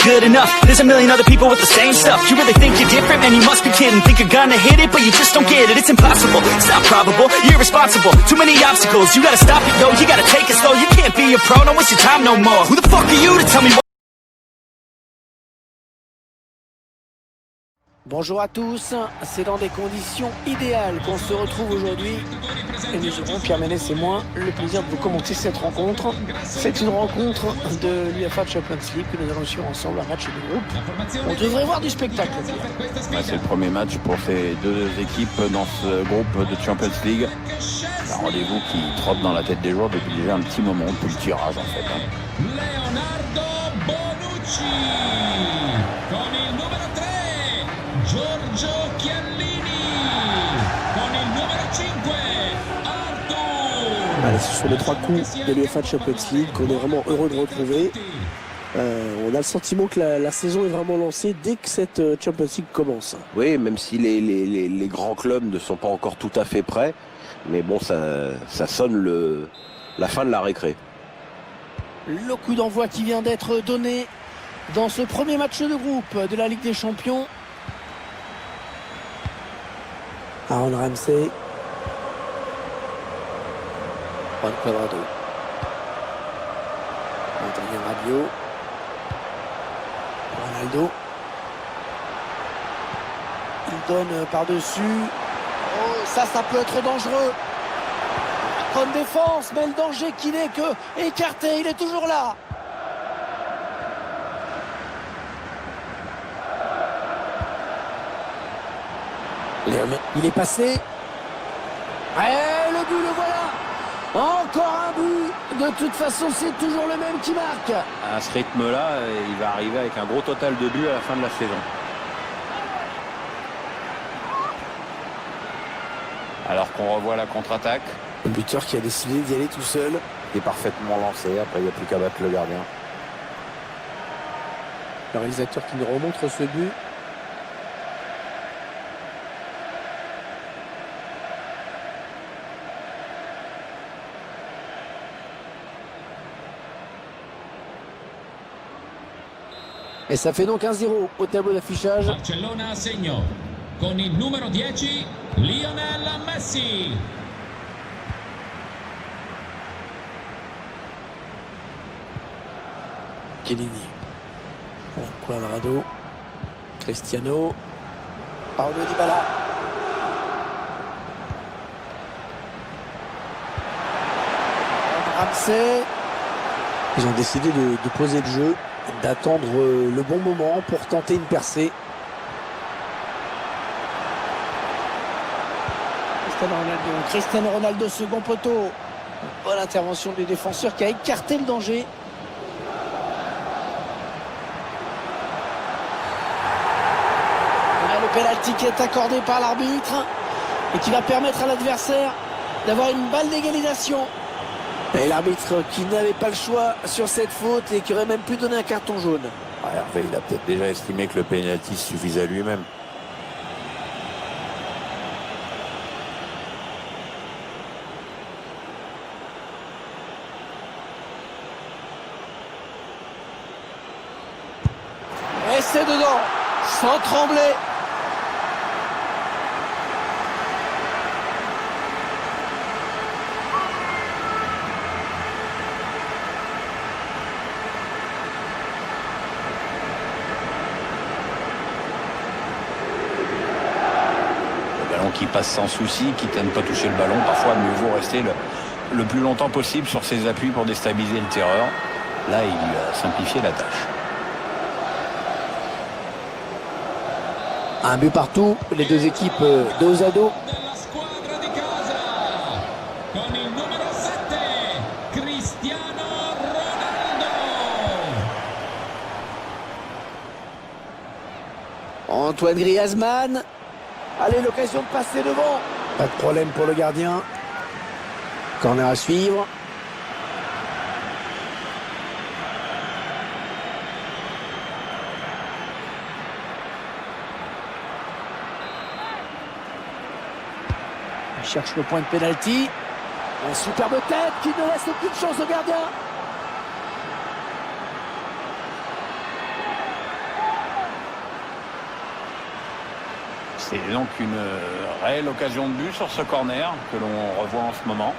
good enough. There's a million other people with the same stuff. You really think you're different? Man, you must be kidding. Think you're gonna hit it, but you just don't get it. It's impossible, it's not probable, you're irresponsible. Too many obstacles, you gotta stop it, yo. You gotta take it slow, you can't be a pro. Don't waste your time no more. Who the fuck are you to tell me what? Bonjour à tous, c'est dans des conditions idéales qu'on se retrouve aujourd'hui et nous aurons, Pierre Ménès et moi, le plaisir de vous commenter cette rencontre. C'est une rencontre de l'UEFA Champions League que nous allons suivre ensemble, un match de groupe. On devrait voir du spectacle. Ouais, c'est le premier match pour ces deux équipes dans ce groupe de Champions League. Un rendez-vous qui trotte dans la tête des joueurs depuis déjà un petit moment, depuis le tirage en fait. Leonardo Bonucci con il numero 3 Giorgio Chiellini con il numero 5 Arthur. Allez, ce sont les trois coups de l'UEFA Champions League qu'on est vraiment heureux de retrouver. On a le sentiment que la saison est vraiment lancée dès que cette Champions League commence. Oui, même si les grands clubs ne sont pas encore tout à fait prêts, mais bon, ça sonne la fin de la récré. Le coup d'envoi qui vient d'être donné dans ce premier match de groupe de la Ligue des Champions. Aaron Ramsey. Juan Cuadrado. Adrien Rabiot. Ronaldo. Il donne par-dessus. Oh, ça peut être dangereux. Bonne défense, mais le danger qui n'est que écarté, il est toujours là. Il est passé. Et le but, le voilà. Encore un but. De toute façon, c'est toujours le même qui marque. À ce rythme-là, il va arriver avec un gros total de buts à la fin de la saison. Alors qu'on revoit la contre-attaque. Le buteur qui a décidé d'y aller tout seul. Il est parfaitement lancé, après il n'y a plus qu'à battre le gardien. Le réalisateur qui nous remontre ce but. Et ça fait donc 1-0 au tableau d'affichage. Barcellona a segno con il numero 10 Lionel Messi. Chiellini. Cuadrado. Cristiano. Paulo Dybala. Ramsey. Ils ont décidé de poser le jeu, d'attendre le bon moment pour tenter une percée. Cristiano Ronaldo, second poteau. Bonne intervention du défenseur qui a écarté le danger. Le pénalty qui est accordé par l'arbitre et qui va permettre à l'adversaire d'avoir une balle d'égalisation. Et l'arbitre qui n'avait pas le choix sur cette faute et qui aurait même pu donner un carton jaune. Ouais, Hervé, il a peut-être déjà estimé que le pénalty suffisait à lui-même. Et c'est dedans, sans trembler. Qui passe sans souci, quitte à ne pas toucher le ballon. Parfois, mieux vaut rester le plus longtemps possible sur ses appuis pour déstabiliser le tireur. Là, il a simplifié la tâche. Un but partout, les deux équipes dos à dos. Antoine Griezmann. Allez, l'occasion de passer devant. Pas de problème pour le gardien. Corner à suivre. Il cherche le point de pénalty. Un superbe tête qui ne laisse aucune chance au gardien. C'est donc une réelle occasion de but sur ce corner que l'on revoit en ce moment.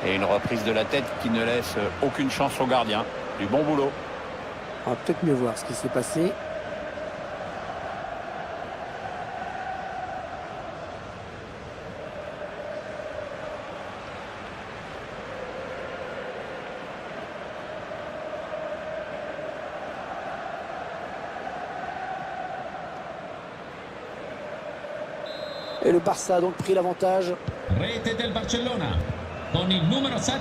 Et une reprise de la tête qui ne laisse aucune chance au gardien. Du bon boulot. On va peut-être mieux voir ce qui s'est passé. Et le Barça a donc pris l'avantage. Rete del Barcellona con il numero 7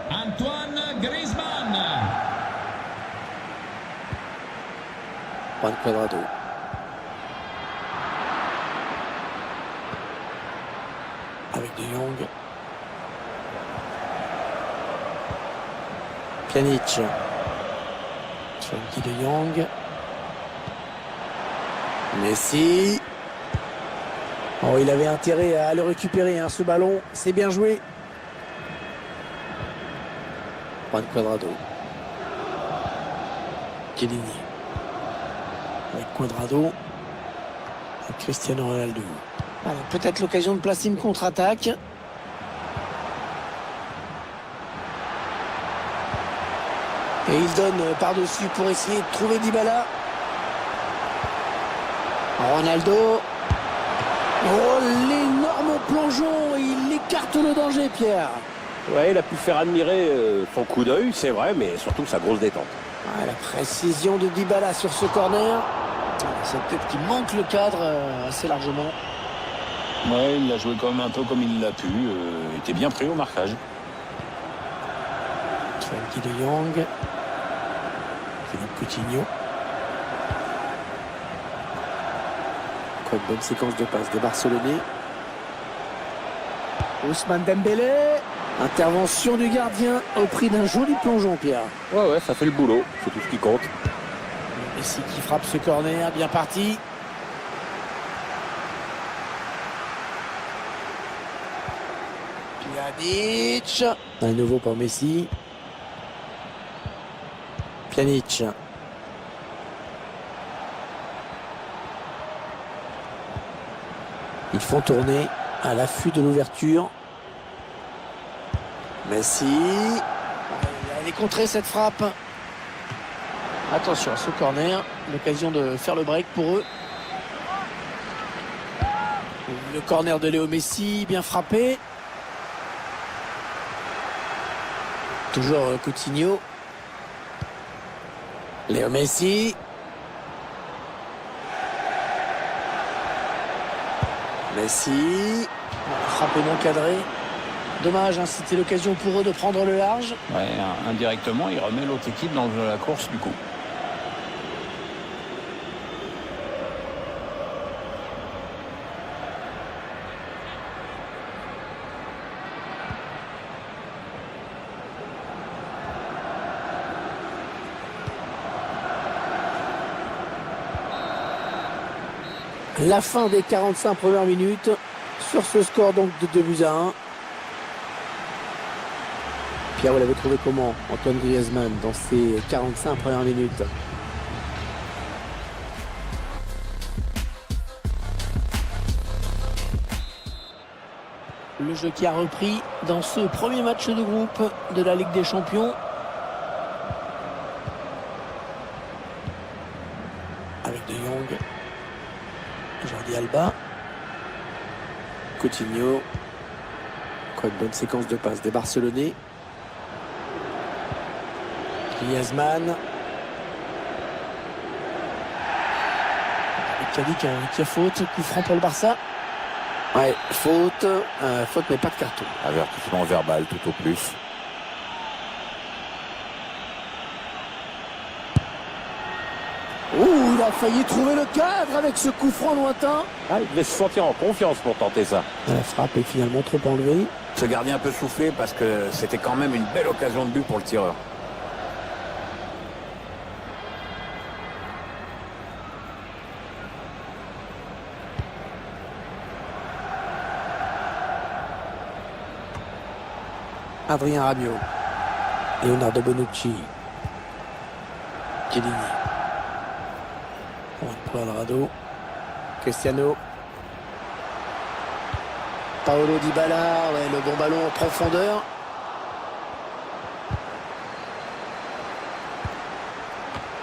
Antoine Griezmann. Juan Cuadrado. Avec De Jong. Pjanic. Frenkie De Jong. Messi. Oh, il avait intérêt à le récupérer, hein, ce ballon. C'est bien joué. Juan Cuadrado. Chiellini. Avec Cuadrado. Et Cristiano Ronaldo. Voilà, peut-être l'occasion de placer une contre-attaque. Et il donne par-dessus pour essayer de trouver Dybala. Ronaldo. Oh, l'énorme plongeon. Il écarte le danger, Pierre. Ouais, il a pu faire admirer son coup d'œil, c'est vrai, mais surtout sa grosse détente. Ouais, la précision de Dybala sur ce corner. C'est peut-être qu'il manque le cadre assez largement. Ouais, il a joué quand même un peu comme il l'a pu. Il était bien pris au marquage. Frenkie De Jong. Philippe Coutinho. Quoi de bonne séquence de passes des Barcelonais. Ousmane Dembélé. Intervention du gardien au prix d'un joli plongeon, Pierre. Ouais, ça fait le boulot, c'est tout ce qui compte. Messi qui frappe ce corner, bien parti. Pjanic. Un nouveau pour Messi. Pjanic. Ils font tourner à l'affût de l'ouverture. Messi. Elle est contrée cette frappe. Attention à ce corner. L'occasion de faire le break pour eux. Le corner de Léo Messi, bien frappé. Toujours Coutinho. Léo Messi. Messi. Frappé non cadré. Dommage, hein, c'était l'occasion pour eux de prendre le large. Ouais, indirectement, il remet l'autre équipe dans la course du coup. La fin des 45 premières minutes sur ce score donc de 2-1. Pierre, vous l'avez trouvé comment, Antoine Griezmann, dans ces 45 premières minutes? Le jeu qui a repris dans ce premier match de groupe de la Ligue des Champions. Avec De Jong. Jordi Alba. Coutinho. Quoi de bonne séquence de passes des Barcelonais. Griezmann. Cadic qui a faute. Coup franc pour le Barça. Ouais, faute. Faute mais pas de carton. Avertissement verbal tout au plus. Ouh, il a failli trouver le cadre avec ce coup franc lointain. Ah, il devait se sentir en confiance pour tenter ça. La frappe est finalement trop enlevée. Ce gardien peut souffler parce que c'était quand même une belle occasion de but pour le tireur. Adrien Rabiot. Leonardo Bonucci. Chiellini. Juan Cuadrado. Cristiano. Paulo Dybala, ouais, le bon ballon en profondeur.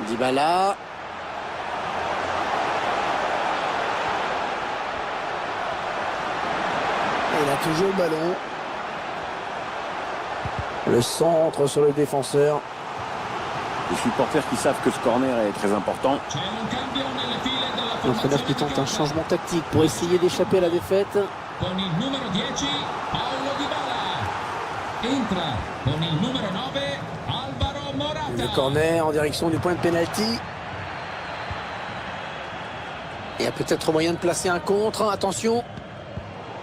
Dybala. Et il a toujours le ballon. Le centre sur le défenseur. Les supporters qui savent que ce corner est très important. C'è un cambio nelle file della L'entraîneur qui tente un changement tactique pour essayer d'échapper à la défaite. con il numero 10 Paulo Dybala. Entra con il numero 9 Alvaro Morata. Le corner en direction du point de pénalty. Il y a peut-être moyen de placer un contre. Attention.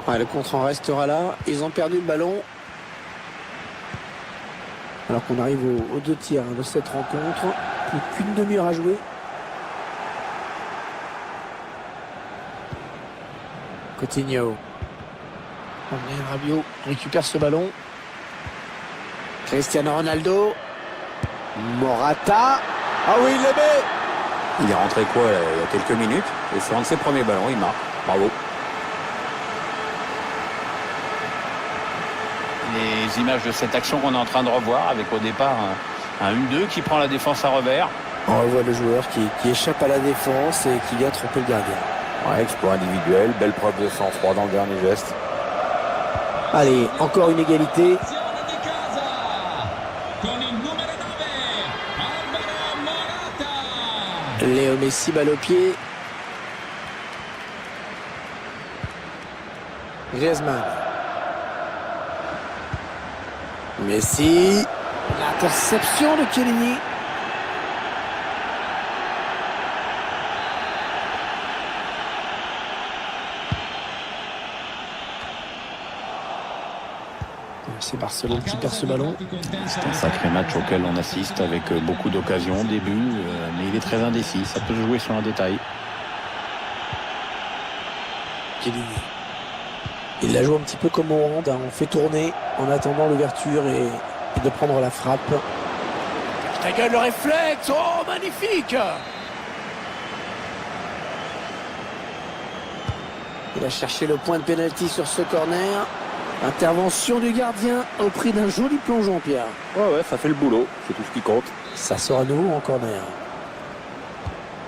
Ouais, le contre en restera là. Ils ont perdu le ballon. Alors qu'on arrive aux 2 tiers de cette rencontre. Plus qu'une demi-heure à jouer. Coutinho. André Rabiot récupère ce ballon. Cristiano Ronaldo. Morata. Ah oui, il le met. Il est rentré quoi là, il y a quelques minutes et sur un de ses premiers ballons, il marque. Bravo. Les images de cette action qu'on est en train de revoir avec au départ un 1-2 qui prend la défense à revers. On revoit le joueur qui échappe à la défense et qui vient tromper le gardien. Ouais, exploit individuel, belle preuve de sang-froid dans le dernier geste. Allez, encore une égalité. Azione di casa con il numero 9 Alvaro Morata. Léo Messi, balle au pied. Griezmann. Messi. L'interception de Chiellini. C'est Barcelone qui perd ce ballon. C'est un sacré match auquel on assiste avec beaucoup d'occasions, des buts, mais il est très indécis. Ça peut jouer sur un détail. Chiellini. Il la joue un petit peu comme au hand, hein. On fait tourner en attendant l'ouverture et de prendre la frappe. Ta gueule, le réflexe. Oh, magnifique. Il a cherché le point de pénalty sur ce corner. Intervention du gardien au prix d'un joli plongeon, Pierre. Ouais, ça fait le boulot, c'est tout ce qui compte. Ça sort à nouveau en corner.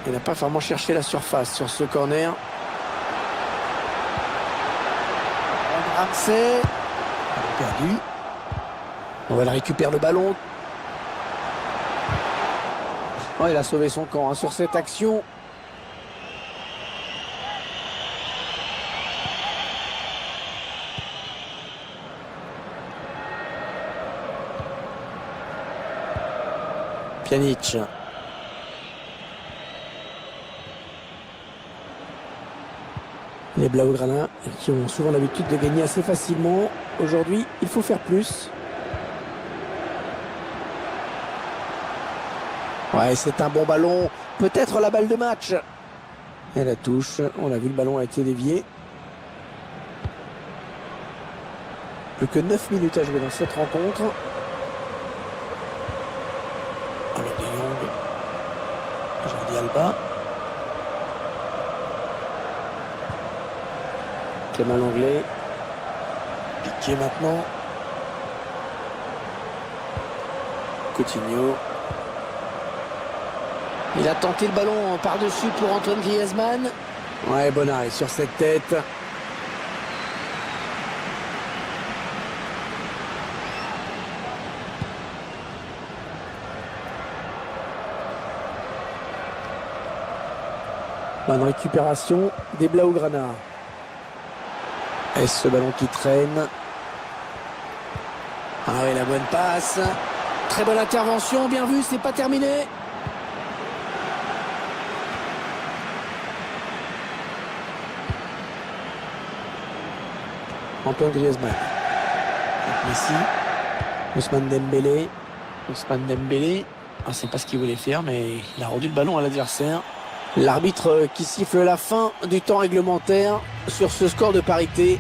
Il n'a pas vraiment cherché la surface sur ce corner. Ramsey. Perdu. On va le récupérer le ballon. Oh, il a sauvé son camp hein, sur cette action. Pjanic. Les Blaugrana qui ont souvent l'habitude de gagner assez facilement. Aujourd'hui, il faut faire plus. Ouais, c'est un bon ballon. Peut-être la balle de match. Et la touche. On a vu, le ballon a été dévié. Plus que 9 minutes à jouer dans cette rencontre. Alors De Jong. Jordi Alba. Clément Langlais. Piqué maintenant. Coutinho. Il a tenté le ballon par-dessus pour Antoine Griezmann. Ouais, bon arrêt sur cette tête. Bonne récupération des Blaugrana. Est-ce ce ballon qui traîne? Ah oui, la bonne passe. Très bonne intervention, bien vu, c'est pas terminé. Antoine Griezmann. Messi. Ousmane Dembélé. Ousmane Dembélé. Ah, c'est pas ce qu'il voulait faire, mais il a rendu le ballon à l'adversaire. L'arbitre qui siffle la fin du temps réglementaire sur ce score de parité.